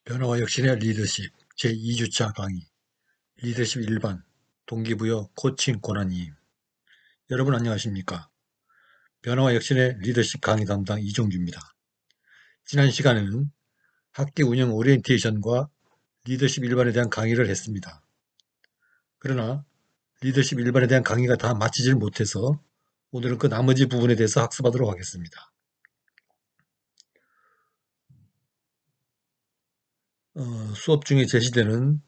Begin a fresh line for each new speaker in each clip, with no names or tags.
변화와 혁신의 리더십 제2주차 강의 리더십 일반 동기부여 코칭 고난이임. 여러분 안녕하십니까? 변화와 혁신의 리더십 강의 담당 이종규입니다. 지난 시간에는 학기 운영 오리엔테이션과 리더십 일반에 대한 강의를 했습니다. 그러나 리더십 일반에 대한 강의가 다 마치질 못해서 오늘은 그 나머지 부분에 대해서 학습하도록 하겠습니다. 수업 중에 제시되는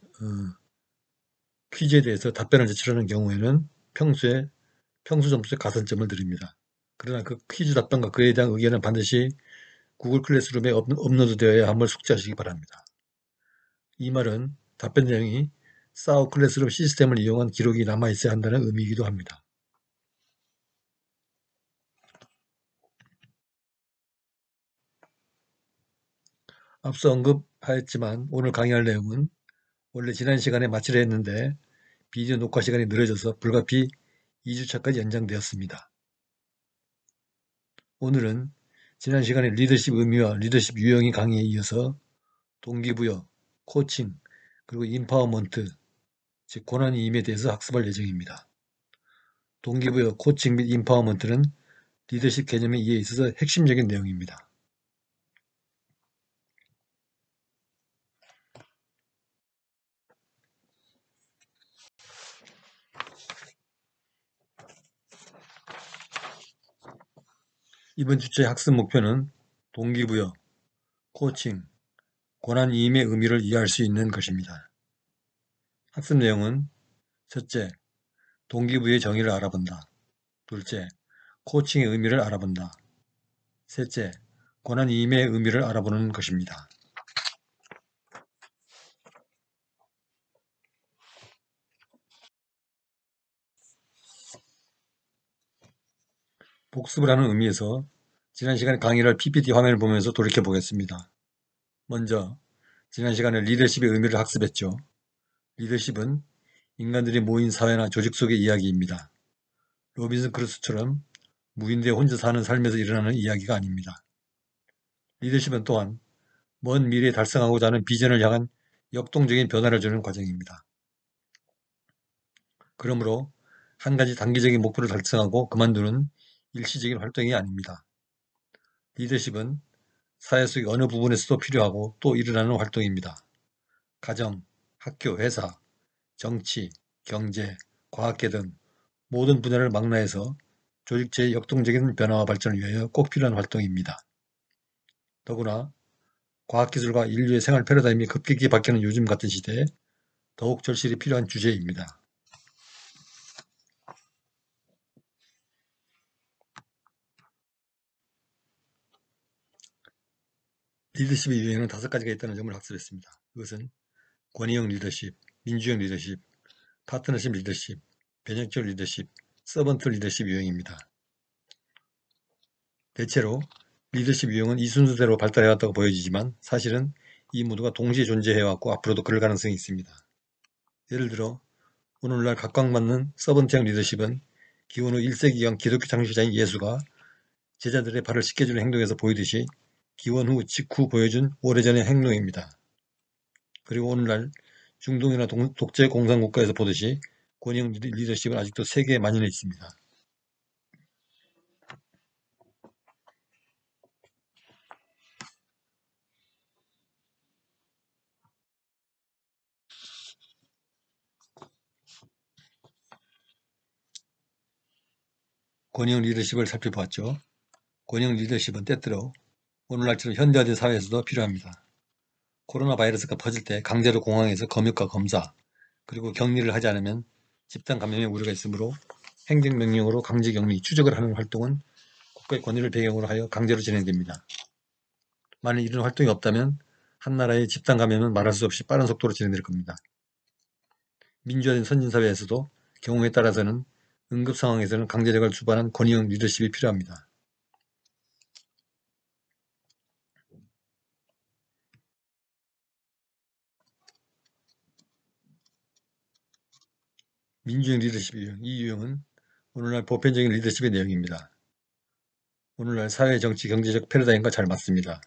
퀴즈에 대해서 답변을 제출하는 경우에는 평소 점수에 가산점을 드립니다. 그러나 그 퀴즈 답변과 그에 대한 의견은 반드시 구글 클래스룸에 업로드되어야 함을 숙지하시기 바랍니다. 이 말은 답변 내용이 사우 클래스룸 시스템을 이용한 기록이 남아있어야 한다는 의미이기도 합니다. 앞서 언급하였지만 오늘 강의할 내용은 원래 지난 시간에 마치려 했는데 비디오 녹화 시간이 늘어져서 불가피 2주차까지 연장되었습니다. 오늘은 지난 시간에 리더십 의미와 리더십 유형의 강의에 이어서 동기부여, 코칭, 그리고 인파워먼트, 즉 고난이임에 대해서 학습할 예정입니다. 동기부여, 코칭 및 인파워먼트는 리더십 개념의 이해에 있어서 핵심적인 내용입니다. 이번 주제의 학습 목표는 동기부여, 코칭, 고난이임의 의미를 이해할 수 있는 것입니다. 학습 내용은 첫째, 동기부여의 정의를 알아본다. 둘째, 코칭의 의미를 알아본다. 셋째, 고난이임의 의미를 알아보는 것입니다. 복습을 하는 의미에서 지난 시간에 강의를 PPT 화면을 보면서 돌이켜 보겠습니다. 먼저 지난 시간에 리더십의 의미를 학습했죠. 리더십은 인간들이 모인 사회나 조직 속의 이야기입니다. 로빈슨 크루소처럼 무인도에 혼자 사는 삶에서 일어나는 이야기가 아닙니다. 리더십은 또한 먼 미래에 달성하고자 하는 비전을 향한 역동적인 변화를 주는 과정입니다. 그러므로 한 가지 단기적인 목표를 달성하고 그만두는 일시적인 활동이 아닙니다. 리더십은 사회 속 어느 부분에서도 필요하고 또 일어나는 활동입니다. 가정, 학교, 회사, 정치, 경제, 과학계 등 모든 분야를 망라해서 조직체의 역동적인 변화와 발전을 위하여 꼭 필요한 활동입니다. 더구나 과학기술과 인류의 생활 패러다임이 급격히 바뀌는 요즘 같은 시대에 더욱 절실히 필요한 주제입니다. 리더십의 유형은 5가지가 있다는 점을 학습했습니다. 그것은 권위형 리더십, 민주형 리더십, 파트너십 리더십, 변혁적 리더십, 서번트 리더십 유형입니다. 대체로 리더십 유형은 이 순서대로 발달해왔다고 보여지지만 사실은 이 모두가 동시에 존재해왔고 앞으로도 그럴 가능성이 있습니다. 예를 들어 오늘날 각광받는 서번트형 리더십은 기원 후 1세기경 기독교 창시자인 예수가 제자들의 발을 씻겨주는 행동에서 보이듯이 기원 후 직후 보여준 오래전의 행동입니다. 그리고 오늘날 중동이나 독재 공산국가에서 보듯이 권위형 리더십은 아직도 세계에 만연해 있습니다. 권위형 리더십을 살펴보았죠. 권위형 리더십은 때때로 오늘날처럼 현대화된 사회에서도 필요합니다. 코로나 바이러스가 퍼질 때 강제로 공항에서 검역과 검사, 그리고 격리를 하지 않으면 집단 감염의 우려가 있으므로 행정명령으로 강제격리, 추적을 하는 활동은 국가의 권위를 배경으로 하여 강제로 진행됩니다. 만일 이런 활동이 없다면 한 나라의 집단 감염은 말할 수 없이 빠른 속도로 진행될 겁니다. 민주화된 선진사회에서도 경우에 따라서는 응급 상황에서는 강제력을 수반한 권위형 리더십이 필요합니다. 민주형 리더십 유형, 이 유형은 오늘날 보편적인 리더십의 내용입니다. 오늘날 사회, 정치, 경제적 패러다임과 잘 맞습니다.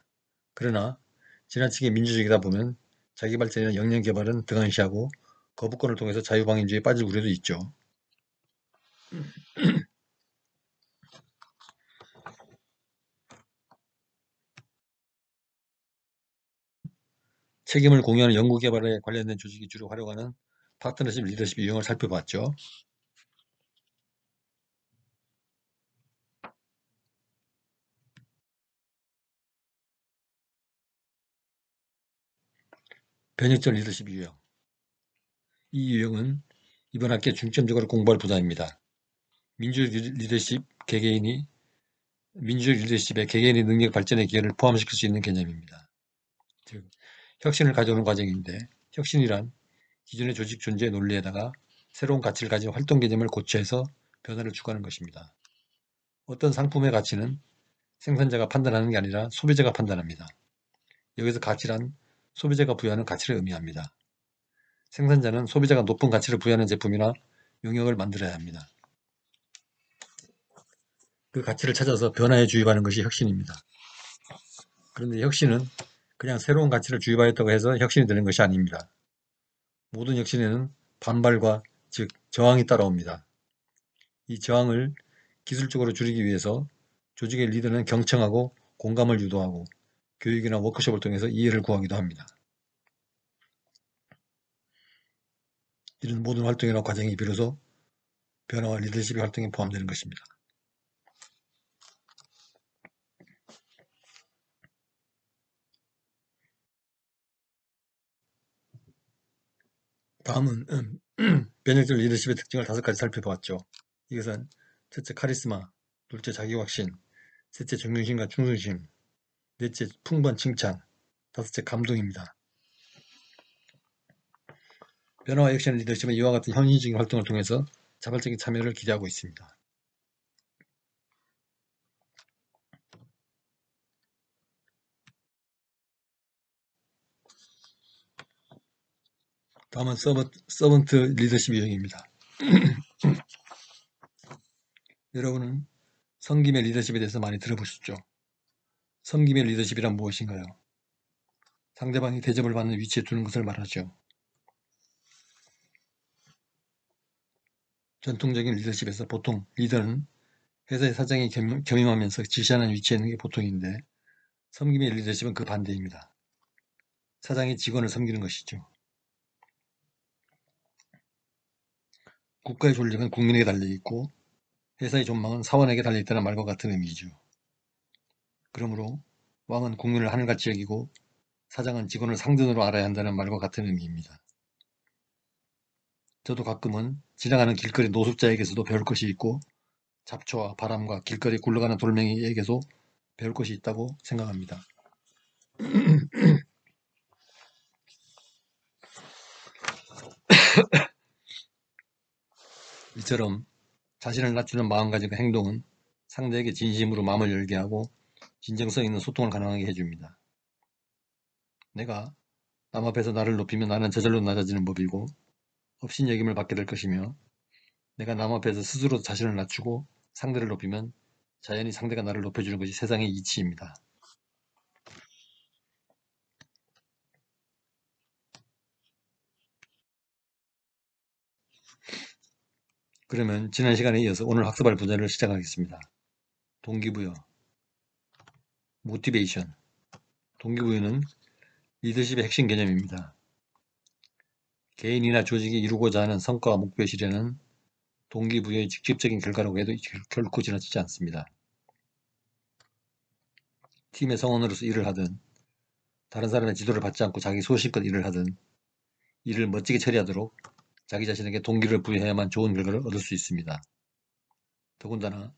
그러나 지나치게 민주적이다 보면 자기발전이나 역량개발은 등한시하고 거부권을 통해서 자유방임주의에 빠질 우려도 있죠. 책임을 공유하는 연구개발에 관련된 조직이 주로 활용하는 파트너십 리더십 유형을 살펴봤죠. 변혁적 리더십 유형. 이 유형은 이번 학기에 중점적으로 공부할 분야입니다. 민주주의 리더십의 개개인의 능력 발전의 기여를 포함시킬 수 있는 개념입니다. 즉, 혁신을 가져오는 과정인데, 혁신이란 기존의 조직 존재의 논리에다가 새로운 가치를 가진 활동 개념을 고취해서 변화를 추구하는 것입니다. 어떤 상품의 가치는 생산자가 판단하는 게 아니라 소비자가 판단합니다. 여기서 가치란 소비자가 부여하는 가치를 의미합니다. 생산자는 소비자가 높은 가치를 부여하는 제품이나 용역을 만들어야 합니다. 그 가치를 찾아서 변화에 주입하는 것이 혁신입니다. 그런데 혁신은 그냥 새로운 가치를 주입하였다고 해서 혁신이 되는 것이 아닙니다. 모든 혁신에는 반발과 즉 저항이 따라옵니다. 이 저항을 기술적으로 줄이기 위해서 조직의 리더는 경청하고 공감을 유도하고 교육이나 워크숍을 통해서 이해를 구하기도 합니다. 이런 모든 활동이나 과정이 비로소 변화와 리더십의 활동에 포함되는 것입니다. 다음은 변혁적 리더십의 특징을 5가지 살펴보았죠. 이것은 첫째 카리스마, 둘째 자기확신, 셋째 존경심과 충성심, 넷째 풍부한 칭찬, 다섯째 감동입니다. 변화와 혁신의 리더십은 이와 같은 현실적인 활동을 통해서 자발적인 참여를 기대하고 있습니다. 다음은 서번트 리더십 유형입니다. 여러분은 섬김의 리더십에 대해서 많이 들어보셨죠? 섬김의 리더십이란 무엇인가요? 상대방이 대접을 받는 위치에 두는 것을 말하죠. 전통적인 리더십에서 보통 리더는 회사의 사장이 겸임하면서 지시하는 위치에 있는 게 보통인데 섬김의 리더십은 그 반대입니다. 사장이 직원을 섬기는 것이죠. 국가의 존립은 국민에게 달려있고 회사의 존망은 사원에게 달려있다는 말과 같은 의미죠. 그러므로 왕은 국민을 하늘같이 여기고 사장은 직원을 상전으로 알아야 한다는 말과 같은 의미입니다. 저도 가끔은 지나가는 길거리 노숙자에게서도 배울 것이 있고 잡초와 바람과 길거리 굴러가는 돌멩이에게도 배울 것이 있다고 생각합니다. 이처럼 자신을 낮추는 마음가짐과 행동은 상대에게 진심으로 마음을 열게 하고 진정성 있는 소통을 가능하게 해줍니다. 내가 남 앞에서 나를 높이면 나는 저절로 낮아지는 법이고 업신여김을 받게 될 것이며 내가 남 앞에서 스스로 자신을 낮추고 상대를 높이면 자연히 상대가 나를 높여주는 것이 세상의 이치입니다. 그러면 지난 시간에 이어서 오늘 학습할 분야를 시작하겠습니다. 동기부여, 모티베이션. 동기부여는 리더십의 핵심 개념입니다. 개인이나 조직이 이루고자 하는 성과와 목표의 실현은 동기부여의 직접적인 결과라고 해도 결코 지나치지 않습니다. 팀의 성원으로서 일을 하든 다른 사람의 지도를 받지 않고 자기 소신껏 일을 하든 일을 멋지게 처리하도록 자기 자신에게 동기를 부여해야만 좋은 결과를 얻을 수 있습니다. 더군다나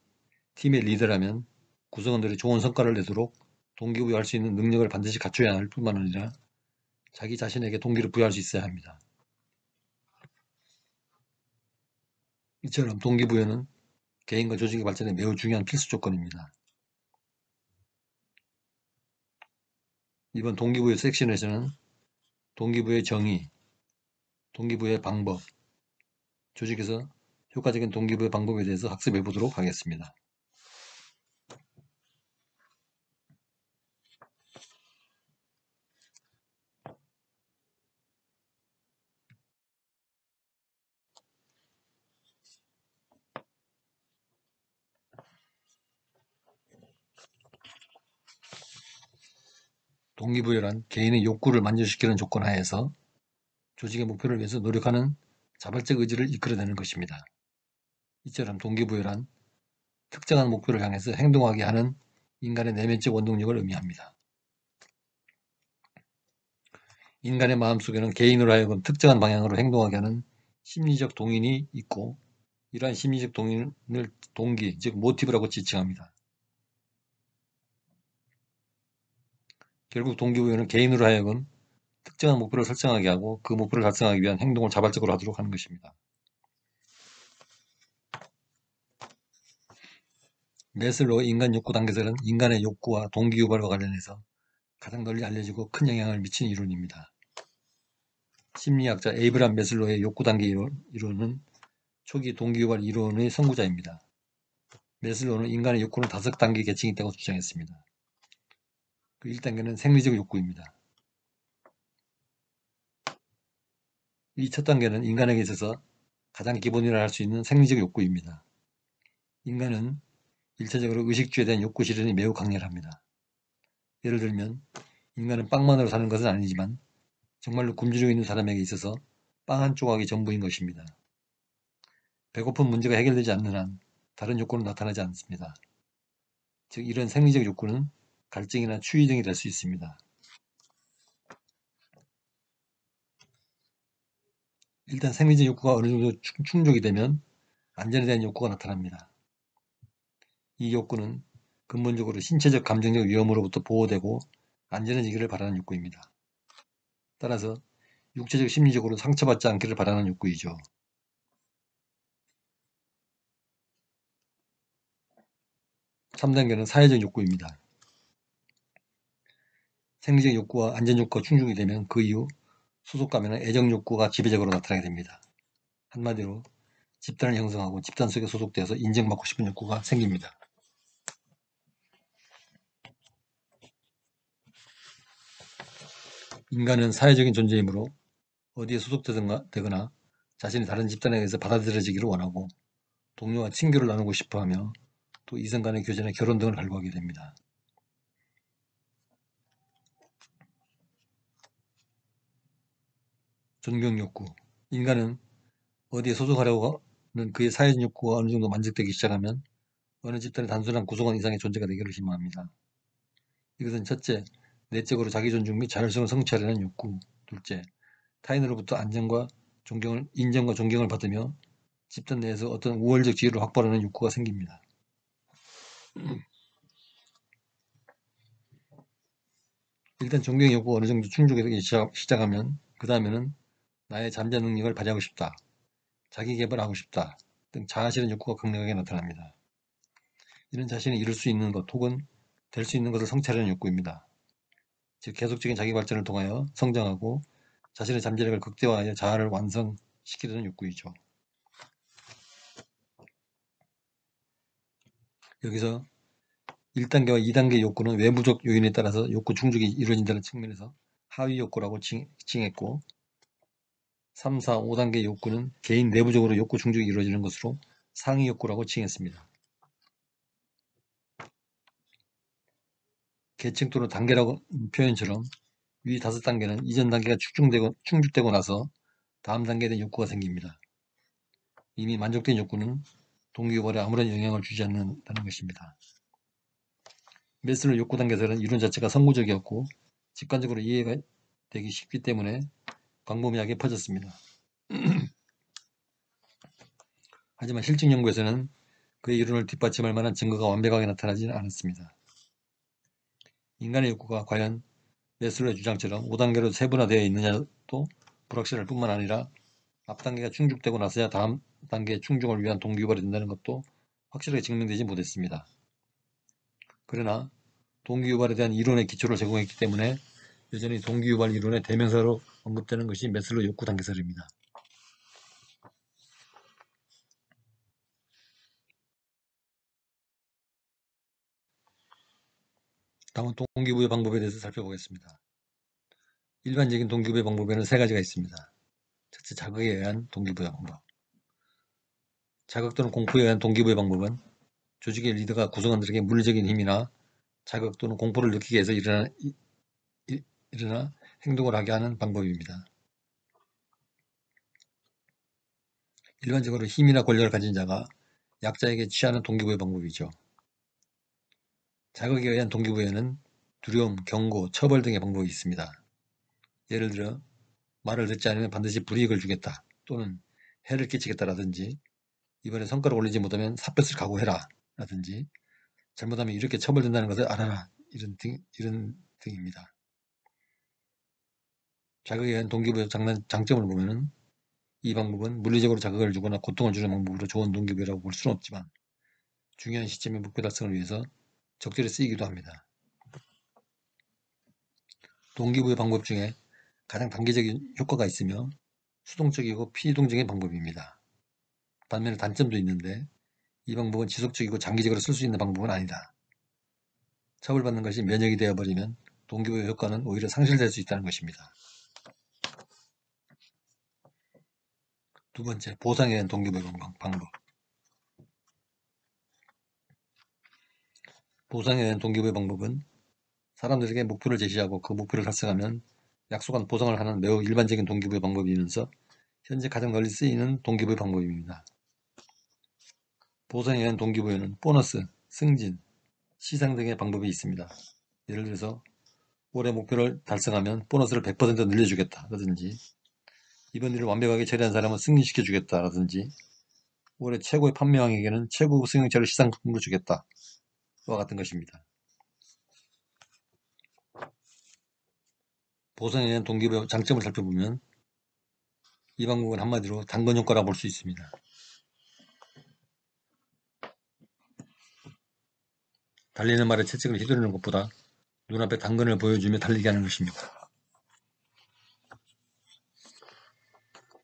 팀의 리더라면 구성원들이 좋은 성과를 내도록 동기부여할 수 있는 능력을 반드시 갖춰야 할 뿐만 아니라 자기 자신에게 동기를 부여할 수 있어야 합니다. 이처럼 동기부여는 개인과 조직의 발전에 매우 중요한 필수 조건입니다. 이번 동기부여 섹션에서는 동기부여의 정의, 동기부여의 방법, 조직에서 효과적인 동기부여 방법에 대해서 학습해 보도록 하겠습니다. 동기부여란 개인의 욕구를 만족시키는 조건 하에서 조직의 목표를 위해서 노력하는 자발적 의지를 이끌어내는 것입니다. 이처럼 동기부여란 특정한 목표를 향해서 행동하게 하는 인간의 내면적 원동력을 의미합니다. 인간의 마음속에는 개인으로 하여금 특정한 방향으로 행동하게 하는 심리적 동인이 있고, 이러한 심리적 동인을 동기, 즉 모티브라고 지칭합니다. 결국 동기부여는 개인으로 하여금 특정한 목표를 설정하게 하고 그 목표를 달성하기 위한 행동을 자발적으로 하도록 하는 것입니다. 매슬로우의 인간 욕구 단계설은 인간의 욕구와 동기유발과 관련해서 가장 널리 알려지고 큰 영향을 미친 이론입니다. 심리학자 에이브람 매슬로우의 욕구 단계 이론은 초기 동기유발 이론의 선구자입니다. 매슬로우는 인간의 욕구는 5단계 계층이 있다고 주장했습니다. 그 1단계는 생리적 욕구입니다. 이 첫 단계는 인간에게 있어서 가장 기본이라 할 수 있는 생리적 욕구입니다. 인간은 일차적으로 의식주에 대한 욕구 실현이 매우 강렬합니다. 예를 들면 인간은 빵만으로 사는 것은 아니지만 정말로 굶주리고 있는 사람에게 있어서 빵 한 조각이 전부인 것입니다. 배고픈 문제가 해결되지 않는 한 다른 욕구는 나타나지 않습니다. 즉 이런 생리적 욕구는 갈증이나 추위 등이 될 수 있습니다. 일단 생리적 욕구가 어느 정도 충족이 되면 안전에 대한 욕구가 나타납니다. 이 욕구는 근본적으로 신체적 감정적 위험으로부터 보호되고 안전해지기를 바라는 욕구입니다. 따라서 육체적 심리적으로 상처받지 않기를 바라는 욕구이죠. (3단계는) 사회적 욕구입니다. 생리적 욕구와 안전 욕구가 충족이 되면 그 이후 소속감에는 애정 욕구가 지배적으로 나타나게 됩니다. 한마디로 집단을 형성하고 집단 속에 소속되어서 인정받고 싶은 욕구가 생깁니다. 인간은 사회적인 존재이므로 어디에 소속되거나 자신이 다른 집단에 의해서 받아들여지기를 원하고 동료와 친교를 나누고 싶어하며 또 이성 간의 교제나 결혼 등을 갈구하게 됩니다. 존경 욕구. 인간은 어디에 소속하려고 하는 그의 사회적 욕구가 어느 정도 만족되기 시작하면 어느 집단의 단순한 구성원 이상의 존재가 되기를 희망합니다. 이것은 첫째, 내적으로 자기 존중 및 자율성을 성취하려는 욕구. 둘째, 타인으로부터 인정과 존경을 받으며 집단 내에서 어떤 우월적 지위를 확보하려는 욕구가 생깁니다. 일단 존경 욕구가 어느 정도 충족되기 시작하면 그 다음에는 나의 잠재 능력을 발휘하고 싶다, 자기 개발하고 싶다 등 자아 실현 욕구가 강력하게 나타납니다. 이는 자신이 이룰 수 있는 것 혹은 될 수 있는 것을 성취하려는 욕구입니다. 즉 계속적인 자기 발전을 통하여 성장하고 자신의 잠재력을 극대화하여 자아를 완성시키려는 욕구이죠. 여기서 1단계와 2단계 욕구는 외부적 요인에 따라서 욕구 충족이 이루어진다는 측면에서 하위 욕구라고 칭했고 3, 4, 5단계 욕구는 개인 내부적으로 욕구 충족이 이루어지는 것으로 상위 욕구라고 칭했습니다. 계층 또는 단계라고 표현처럼 위 5단계는 이전 단계가 충족되고 나서 다음 단계에 대한 욕구가 생깁니다. 이미 만족된 욕구는 동기유발에 아무런 영향을 주지 않는다는 것입니다. 매슬로우 욕구 단계에서는 이론 자체가 선구적이었고 직관적으로 이해가 되기 쉽기 때문에 광범위하게 퍼졌습니다. 하지만 실증 연구에서는 그의 이론을 뒷받침할 만한 증거가 완벽하게 나타나지는 않았습니다. 인간의 욕구가 과연 매슬로우의 주장처럼 5단계로 세분화되어 있느냐도 불확실할 뿐만 아니라 앞 단계가 충족되고 나서야 다음 단계의 충족을 위한 동기유발이 된다는 것도 확실하게 증명되지 못했습니다. 그러나 동기유발에 대한 이론의 기초를 제공했기 때문에 여전히 동기유발 이론의 대명사로 언급되는 것이 매슬로우 욕구 단계설입니다. 다음은 동기부여 방법에 대해서 살펴보겠습니다. 일반적인 동기부여 방법에는 3가지가 있습니다. 첫째, 자극에 의한 동기부여 방법. 자극 또는 공포에 의한 동기부여 방법은 조직의 리더가 구성원들에게 물리적인 힘이나 자극 또는 공포를 느끼게 해서 일어나 행동을 하게 하는 방법입니다. 일반적으로 힘이나 권력을 가진 자가 약자에게 취하는 동기부여 방법이죠. 자극에 의한 동기부여는 두려움, 경고, 처벌 등의 방법이 있습니다. 예를 들어 말을 듣지 않으면 반드시 불이익을 주겠다 또는 해를 끼치겠다라든지 이번에 성과를 올리지 못하면 사표를 각오해라 라든지 잘못하면 이렇게 처벌된다는 것을 알아라 이런 등입니다. 자극에 의한 동기부여 장점을 보면 이 방법은 물리적으로 자극을 주거나 고통을 주는 방법으로 좋은 동기부여라고 볼 수는 없지만 중요한 시점의 목표 달성을 위해서 적절히 쓰이기도 합니다. 동기부여 방법 중에 가장 단기적인 효과가 있으며 수동적이고 피이동적인 방법입니다. 반면에 단점도 있는데 이 방법은 지속적이고 장기적으로 쓸 수 있는 방법은 아니다. 처벌받는 것이 면역이 되어버리면 동기부여 효과는 오히려 상실될 수 있다는 것입니다. 두 번째, 보상에 대한 동기부여 방법. 보상에 대한 동기부여 방법은 사람들에게 목표를 제시하고 그 목표를 달성하면 약속한 보상을 하는 매우 일반적인 동기부여 방법이면서 현재 가장 널리 쓰이는 동기부여 방법입니다. 보상에 대한 동기부여는 보너스, 승진, 시상 등의 방법이 있습니다. 예를 들어서 올해 목표를 달성하면 보너스를 100% 늘려주겠다 라든지 이번 일을 완벽하게 처리한 사람은 승진시켜 주겠다 라든지 올해 최고의 판매왕에게는 최고급 승용차를 시상품으로 주겠다 와 같은 것입니다. 보상에 대한 동기부여 장점을 살펴보면 이 방법은 한마디로 당근 효과라 볼 수 있습니다. 달리는 말에 채찍을 휘두르는 것보다 눈앞에 당근을 보여주며 달리게 하는 것입니다.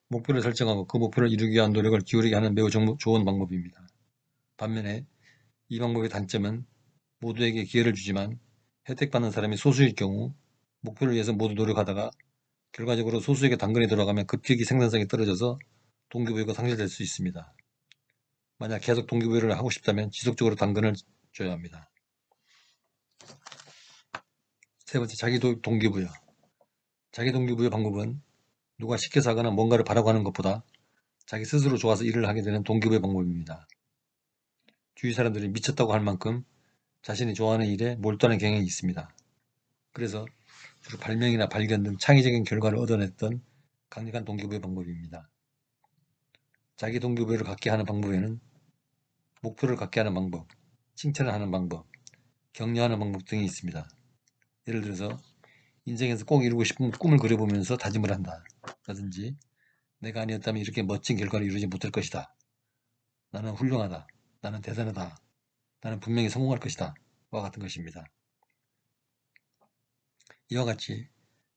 목표를 설정하고 그 목표를 이루기 위한 노력을 기울이게 하는 매우 좋은 방법입니다. 반면에 이 방법의 단점은 모두에게 기회를 주지만 혜택받는 사람이 소수일 경우 목표를 위해서 모두 노력하다가 결과적으로 소수에게 당근이 돌아가면 급격히 생산성이 떨어져서 동기부여가 상실될 수 있습니다. 만약 계속 동기부여를 하고 싶다면 지속적으로 당근을 줘야 합니다. 세 번째, 자기 동기부여. 자기 동기부여 방법은 누가 시켜서 하거나 뭔가를 바라고 하는 것보다 자기 스스로 좋아서 일을 하게 되는 동기부여 방법입니다. 주위 사람들이 미쳤다고 할 만큼 자신이 좋아하는 일에 몰두하는 경향이 있습니다. 그래서 주로 발명이나 발견 등 창의적인 결과를 얻어냈던 강력한 동기부여 방법입니다. 자기 동기부여를 갖게 하는 방법에는 목표를 갖게 하는 방법, 칭찬을 하는 방법, 격려하는 방법 등이 있습니다. 예를 들어서 인생에서 꼭 이루고 싶은 꿈을 그려보면서 다짐을 한다 라든지 내가 아니었다면 이렇게 멋진 결과를 이루지 못할 것이다. 나는 훌륭하다. 나는 대단하다. 나는 분명히 성공할 것이다. 와 같은 것입니다. 이와 같이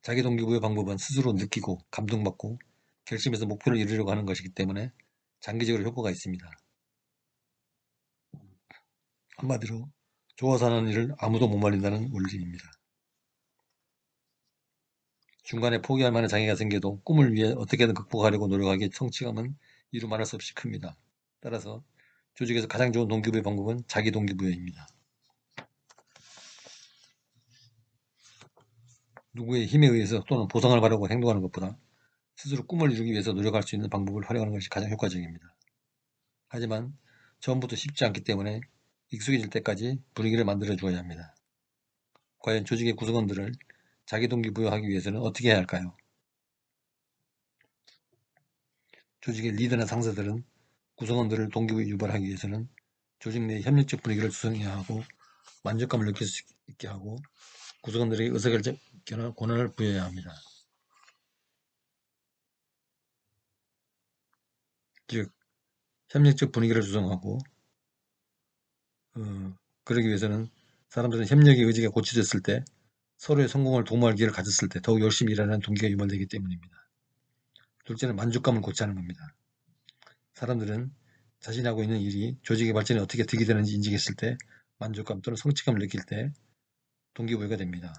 자기 동기부여 방법은 스스로 느끼고 감동받고 결심해서 목표를 이루려고 하는 것이기 때문에 장기적으로 효과가 있습니다. 한마디로 좋아서 하는 일을 아무도 못 말린다는 원리입니다. 중간에 포기할 만한 장애가 생겨도 꿈을 위해 어떻게든 극복하려고 노력하기에 성취감은 이루 말할 수 없이 큽니다. 따라서 조직에서 가장 좋은 동기부여 방법은 자기 동기부여입니다. 누구의 힘에 의해서 또는 보상을 바라고 행동하는 것보다 스스로 꿈을 이루기 위해서 노력할 수 있는 방법을 활용하는 것이 가장 효과적입니다. 하지만 처음부터 쉽지 않기 때문에 익숙해질 때까지 분위기를 만들어 주어야 합니다. 과연 조직의 구성원들을 자기 동기부여하기 위해서는 어떻게 해야 할까요? 조직의 리더나 상사들은 구성원들을 동기부여 유발하기 위해서는 조직 내 협력적 분위기를 조성해야 하고 만족감을 느낄 수 있게 하고 구성원들에게 의사결정 권한을 부여해야 합니다. 즉 협력적 분위기를 조성하고 그러기 위해서는 사람들은 협력의 의지가 고쳐졌을 때 서로의 성공을 도모할 기회를 가졌을 때 더욱 열심히 일하는 동기가 유발되기 때문입니다. 둘째는 만족감을 고취하는 겁니다. 사람들은 자신이 하고 있는 일이 조직의 발전에 어떻게 득이 되는지 인식했을 때 만족감 또는 성취감을 느낄 때 동기부여가 됩니다.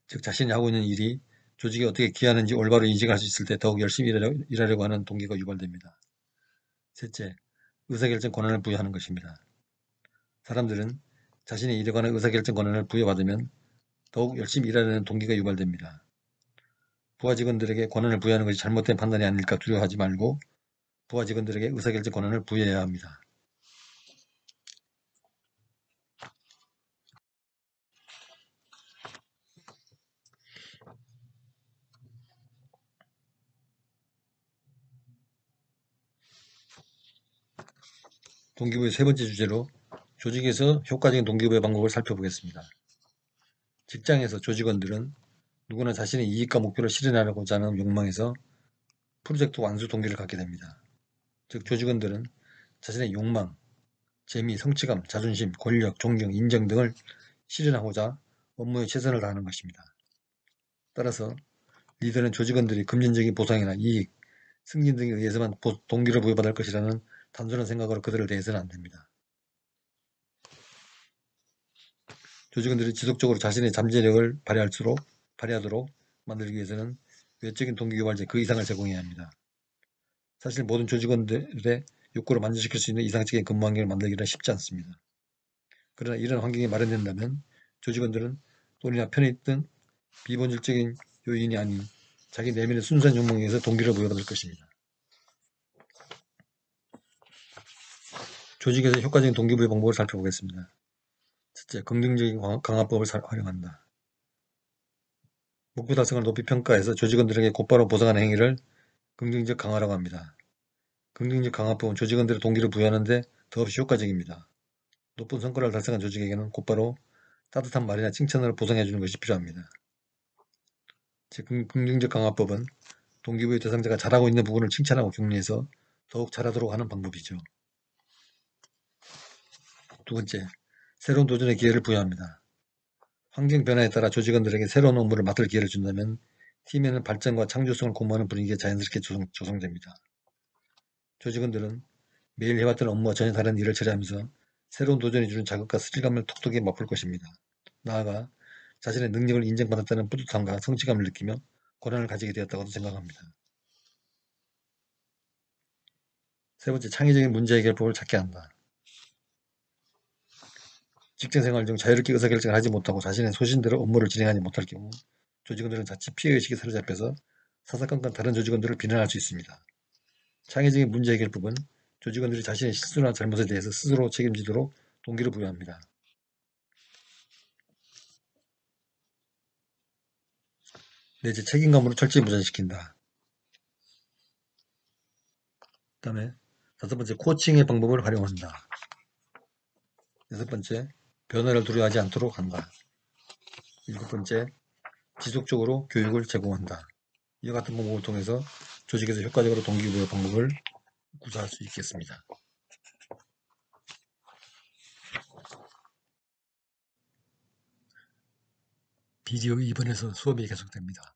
즉 자신이 하고 있는 일이 조직에 어떻게 기여하는지 올바로 인식할 수 있을 때 더욱 열심히 일하려고 하는 동기가 유발됩니다. 셋째, 의사결정 권한을 부여하는 것입니다. 사람들은 자신의 일에 관한 의사결정 권한을 부여받으면 더욱 열심히 일하려는 동기가 유발됩니다. 부하 직원들에게 권한을 부여하는 것이 잘못된 판단이 아닐까 두려워하지 말고 부하 직원들에게 의사결정 권한을 부여해야 합니다. 동기부여 세 번째 주제로 조직에서 효과적인 동기부여 방법을 살펴보겠습니다. 직장에서 조직원들은 누구나 자신의 이익과 목표를 실현하려고자 하는 욕망에서 프로젝트 완수 동기를 갖게 됩니다. 즉 조직원들은 자신의 욕망, 재미, 성취감, 자존심, 권력, 존경, 인정 등을 실현하고자 업무에 최선을 다하는 것입니다. 따라서 리더는 조직원들이 금전적인 보상이나 이익, 승진 등에 의해서만 동기를 부여받을 것이라는 단순한 생각으로 그들을 대해서는 안 됩니다. 조직원들이 지속적으로 자신의 잠재력을 발휘하도록 만들기 위해서는 외적인 동기유발제 그 이상을 제공해야 합니다. 사실 모든 조직원들의 욕구를 만족시킬 수 있는 이상적인 근무 환경을 만들기는 쉽지 않습니다. 그러나 이런 환경이 마련된다면 조직원들은 돈이나 편익 등 비본질적인 요인이 아닌 자기 내면의 순수한 욕망에 의해서 동기를 부여받을 것입니다. 조직에서 효과적인 동기부여 방법을 살펴보겠습니다. 첫째, 긍정적인 강화법을 활용한다. 목표 달성을 높이 평가해서 조직원들에게 곧바로 보상하는 행위를 긍정적 강화라고 합니다. 긍정적 강화법은 조직원들의 동기를 부여하는 데 더없이 효과적입니다. 높은 성과를 달성한 조직에게는 곧바로 따뜻한 말이나 칭찬으로 보상해주는 것이 필요합니다. 즉, 긍정적 강화법은 동기부여 대상자가 잘하고 있는 부분을 칭찬하고 격려해서 더욱 잘하도록 하는 방법이죠. 두 번째, 새로운 도전의 기회를 부여합니다. 환경 변화에 따라 조직원들에게 새로운 업무를 맡을 기회를 준다면 팀에는 발전과 창조성을 공모하는 분위기가 자연스럽게 조성됩니다. 조직원들은 매일 해왔던 업무와 전혀 다른 일을 처리하면서 새로운 도전이 주는 자극과 스릴감을 톡톡히 맛볼 것입니다. 나아가 자신의 능력을 인정받았다는 뿌듯함과 성취감을 느끼며 권한을 가지게 되었다고도 생각합니다. 세 번째, 창의적인 문제 해결법을 찾게 한다. 직장생활 중 자유롭게 의사결정을 하지 못하고 자신의 소신대로 업무를 진행하지 못할 경우 조직원들은 자칫 피해의식에 사로잡혀서 사사건건 다른 조직원들을 비난할 수 있습니다. 창의적인 문제 해결법은 조직원들이 자신의 실수나 잘못에 대해서 스스로 책임지도록 동기를 부여합니다. 넷째, 책임감으로 철저히 무전시킨다. 그 다음에 다섯 번째, 코칭의 방법을 활용한다. 여섯 번째, 변화를 두려워하지 않도록 한다. 일곱 번째, 지속적으로 교육을 제공한다. 이와 같은 방법을 통해서 조직에서 효과적으로 동기부여 방법을 구사할 수 있겠습니다. 비디오 2번에서 수업이 계속됩니다.